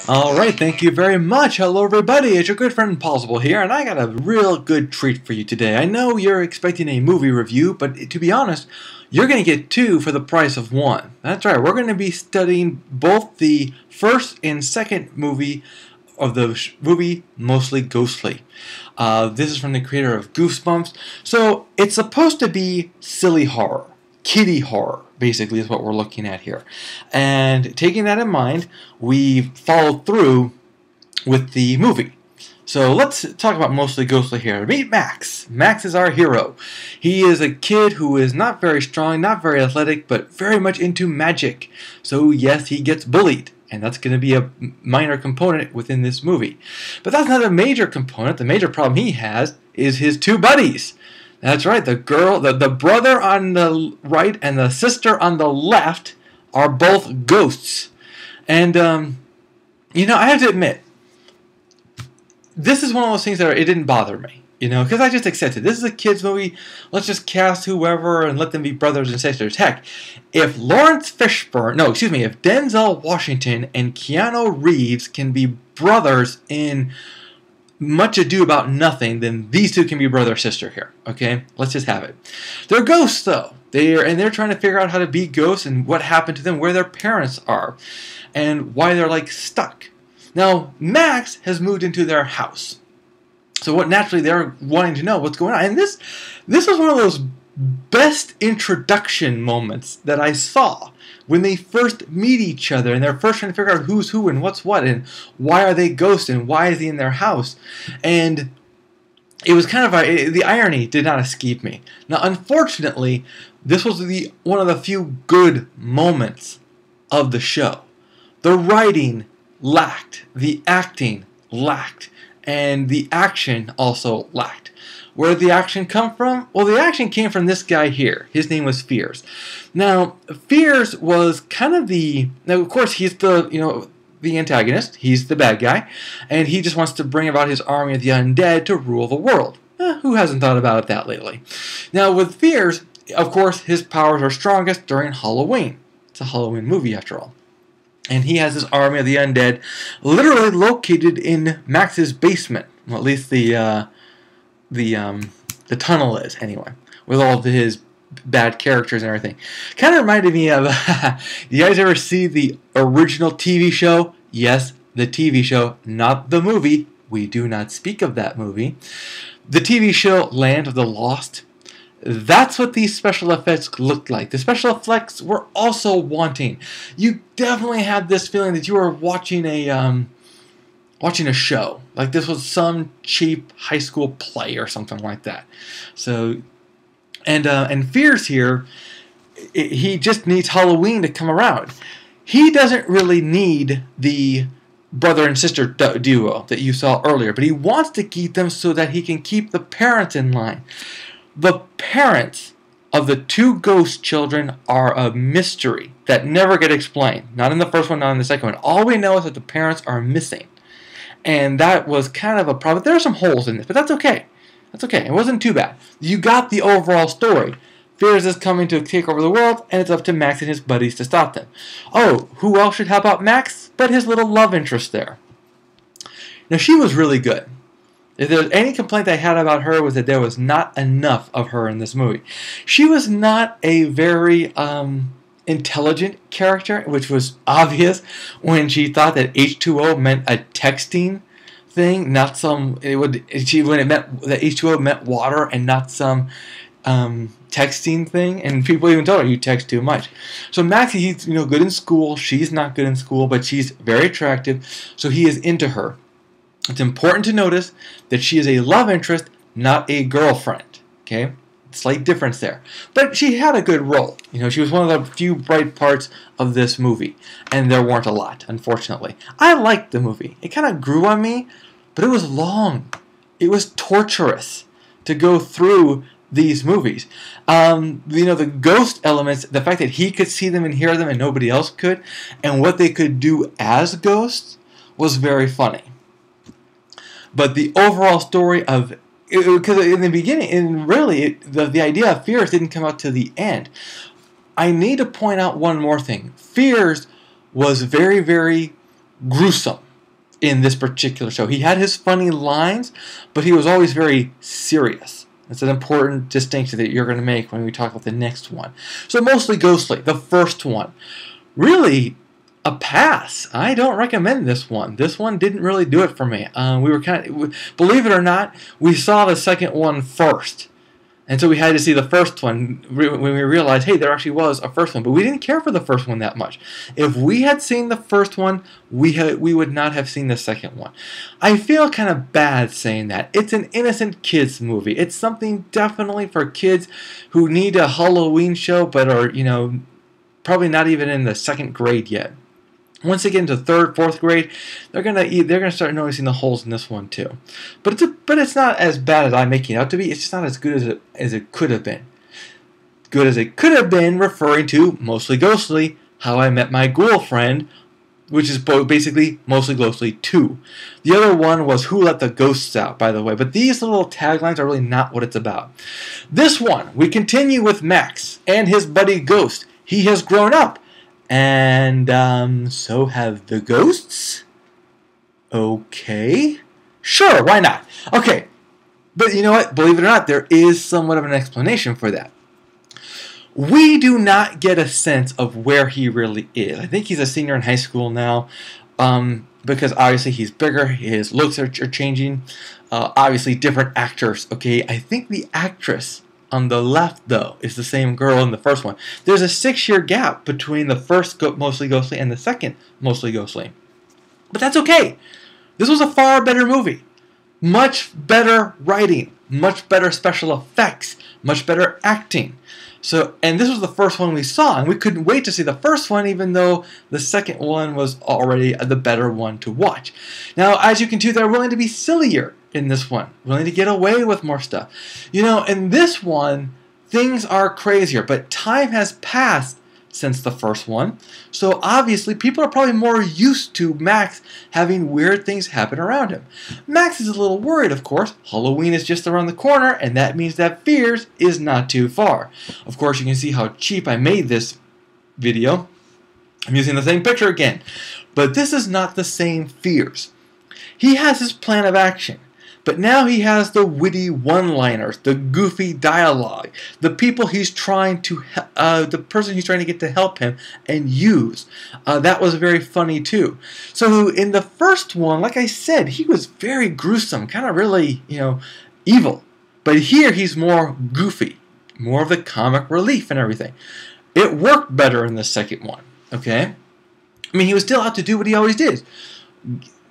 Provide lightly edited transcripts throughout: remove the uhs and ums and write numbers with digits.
Alright, thank you very much. Hello everybody, it's your good friend Pozzible here, and I got a real good treat for you today. I know you're expecting a movie review, but to be honest, you're going to get two for the price of one. That's right, we're going to be studying both the first and second movie of the movie Mostly Ghostly. This is from the creator of Goosebumps, so it's supposed to be silly horror. Kiddie horror, basically, is what we're looking at here. And taking that in mind, we followed through with the movie. So let's talk about Mostly Ghostly here. Meet Max. Max is our hero. He is a kid who is not very strong, not very athletic, but very much into magic. So yes, he gets bullied. And that's going to be a minor component within this movie. But that's not a major component. The major problem he has is his two buddies. That's right, the brother on the right and the sister on the left are both ghosts. And, I have to admit, this is one of those things that it didn't bother me, because I just accepted. This is a kid's movie, let's just cast whoever and let them be brothers and sisters. Heck, if if Denzel Washington and Keanu Reeves can be brothers in Much Ado About Nothing, then these two can be brother or sister here. Okay, let's just have it. They're ghosts though. They're trying to figure out how to be ghosts and what happened to them, where their parents are, and why they're like stuck. Now Max has moved into their house, so naturally they're wanting to know what's going on. And this was one of those best introduction moments that I saw. When they first meet each other and they're first trying to figure out who's who and what's what and why are they ghosts and why is he in their house. And it was kind of the irony did not escape me. Now unfortunately, this was one of the few good moments of the show. The writing lacked, the acting lacked, and the action also lacked. Where did the action come from? Well, the action came from this guy here. His name was Fears. Now, Fears was kind of now of course he's the antagonist. He's the bad guy, and he just wants to bring about his army of the undead to rule the world. Who hasn't thought about that lately? Now, with Fears, of course, his powers are strongest during Halloween. It's a Halloween movie after all. And he has his army of the undead literally located in Max's basement. Well, at least the tunnel is, anyway, with all of his bad characters and everything. Kind of reminded me of, you guys ever see the original TV show? Yes, the TV show, not the movie. We do not speak of that movie. The TV show Land of the Lost. That's what these special effects looked like. The special effects were also wanting. You definitely had this feeling that you were watching a show. Like this was some cheap high school play or something like that. So, and Fears here, he just needs Halloween to come around. He doesn't really need the brother and sister duo that you saw earlier, but he wants to keep them so that he can keep the parents in line. The parents of the two ghost children are a mystery that never get explained. Not in the first one, not in the second one. All we know is that the parents are missing. And that was kind of a problem. There are some holes in this, but that's okay. That's okay. It wasn't too bad. You got the overall story. Fears is coming to take over the world, and it's up to Max and his buddies to stop them. Oh, who else should help out Max but his little love interest there? Now, she was really good. If there's any complaint I had about her was that there was not enough of her in this movie. She was not a very intelligent character, which was obvious when she thought that H2O meant a texting thing, not when it meant that H2O meant water and not some texting thing, and people even told her you text too much. So Max, he's good in school. She's not good in school, but she's very attractive, so he is into her. It's important to notice that she is a love interest, not a girlfriend. Okay, slight difference there. But she had a good role. She was one of the few bright parts of this movie, and there weren't a lot, unfortunately. I liked the movie. It kind of grew on me, but it was long. It was torturous to go through these movies. The ghost elements, the fact that he could see them and hear them and nobody else could, and what they could do as ghosts was very funny. But the overall story of, because in the beginning, and really, the idea of Fears didn't come out to the end. I need to point out one more thing. Fears was very, very gruesome in this particular show. He had his funny lines, but he was always very serious. It's an important distinction that you're going to make when we talk about the next one. So mostly ghostly, the first one. Really a pass. I don't recommend this one. This one didn't really do it for me. We were believe it or not, we saw the second one first. And so we had to see the first one when we realized, hey, there actually was a first one. But we didn't care for the first one that much. If we had seen the first one, we would not have seen the second one. I feel kind of bad saying that. It's an innocent kids movie. It's something definitely for kids who need a Halloween show but are, probably not even in the second grade yet. Once they get into third, fourth grade, they're gonna start noticing the holes in this one too. But it's not as bad as I'm making it out to be. It's just not as good as it could have been. Good as it could have been, referring to Mostly Ghostly, How I Met My Girlfriend, which is basically Mostly Ghostly 2. The other one was Who Let the Ghosts Out, by the way. But these little taglines are really not what it's about. This one, we continue with Max and his buddy Ghost. He has grown up. And so have the ghosts? Okay. Sure, why not? Okay. But you know what? Believe it or not, there is somewhat of an explanation for that. We do not get a sense of where he really is. I think he's a senior in high school now, because obviously he's bigger, his looks are changing. Obviously different actors, okay? I think the actress on the left, though, is the same girl in the first one. There's a 6-year gap between the first Mostly Ghostly and the second Mostly Ghostly. But that's okay. This was a far better movie. Much better writing. Much better special effects. Much better acting. And this was the first one we saw, and we couldn't wait to see the first one, even though the second one was already the better one to watch. Now, as you can see, they're willing to be sillier in this one, willing to get away with more stuff. In this one, things are crazier, but time has passed since the first one, so obviously people are probably more used to Max having weird things happen around him. Max is a little worried, of course. Halloween is just around the corner, and that means that Fears is not too far. Of course, you can see how cheap I made this video. I'm using the same picture again, but this is not the same Fears. He has his plan of action. But now he has the witty one-liners, the goofy dialogue, the people he's trying to, the person he's trying to get to help him and use. That was very funny too. So in the first one, like I said, he was very gruesome, kind of really, evil. But here he's more goofy, more of the comic relief and everything. It worked better in the second one, okay? I mean, he was still out to do what he always did.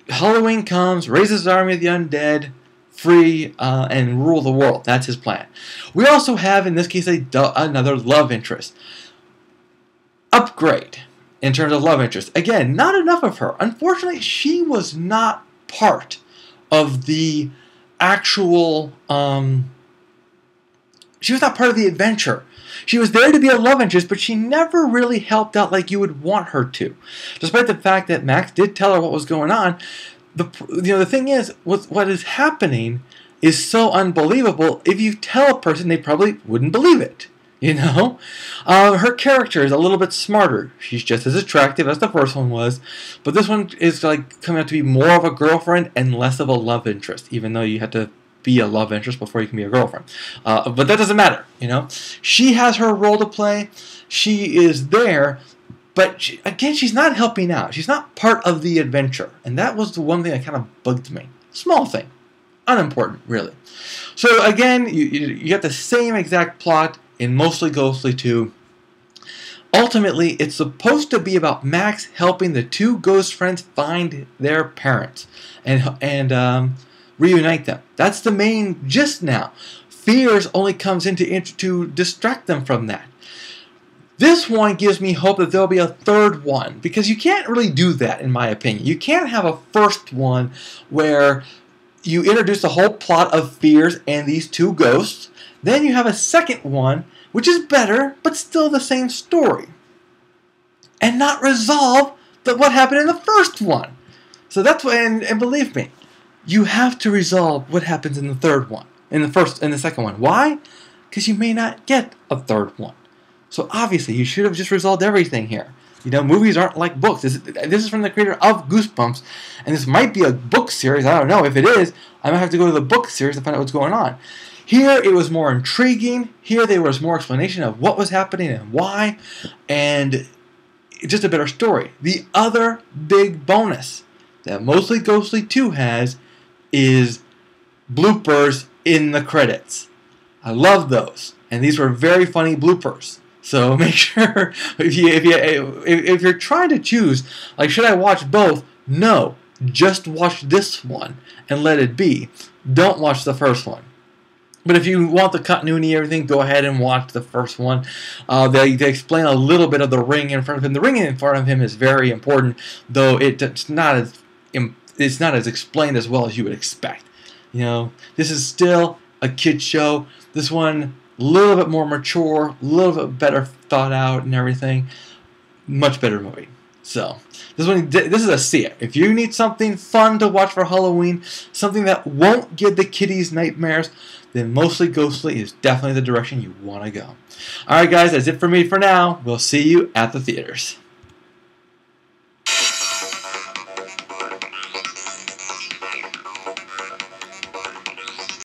Halloween comes, raises his army of the undead, free, and rule the world. That's his plan. We also have, in this case, another love interest. Upgrade in terms of love interest. Again, not enough of her. Unfortunately, she was not part of the actual, she was not part of the adventure. She was there to be a love interest, but she never really helped out like you would want her to. Despite the fact that Max did tell her what was going on, the thing is, what is happening is so unbelievable. If you tell a person, they probably wouldn't believe it. Her character is a little bit smarter. She's just as attractive as the first one was, but this one is like coming out to be more of a girlfriend and less of a love interest. Even though you have to be a love interest before you can be a girlfriend, but that doesn't matter. She has her role to play. She is there. But she's not helping out. She's not part of the adventure. And that was the one thing that kind of bugged me. Small thing. Unimportant, really. So again, you get the same exact plot in Mostly Ghostly 2. Ultimately, it's supposed to be about Max helping the two ghost friends find their parents and reunite them. That's the main gist now. Fears only comes in to distract them from that. This one gives me hope that there'll be a third one, because you can't really do that, in my opinion. You can't have a first one where you introduce the whole plot of Fears and these two ghosts. Then you have a second one, which is better, but still the same story, and not resolve what happened in the first one. So that's why, and believe me, you have to resolve what happens in the third one, in the second one. Why? Because you may not get a third one. So obviously, you should have just resolved everything here. You know, movies aren't like books. This is from the creator of Goosebumps, and this might be a book series. I don't know. If it is, I might have to go to the book series to find out what's going on. Here, it was more intriguing. Here, there was more explanation of what was happening and why, and just a better story. The other big bonus that Mostly Ghostly 2 has is bloopers in the credits. I love those, and these were very funny bloopers. So make sure if you're trying to choose, like, should I watch both? No, just watch this one and let it be. Don't watch the first one. But if you want the continuity and everything, go ahead and watch the first one. They explain a little bit of the ring in front of him. The ring in front of him is very important, though it's not as explained as well as you would expect. You know, this is still a kid show. This one, a little bit more mature, a little bit better thought out and everything. Much better movie. So this is a see it. If you need something fun to watch for Halloween, something that won't give the kiddies nightmares, then Mostly Ghostly is definitely the direction you want to go. Alright guys, that's it for me for now. We'll see you at the theaters.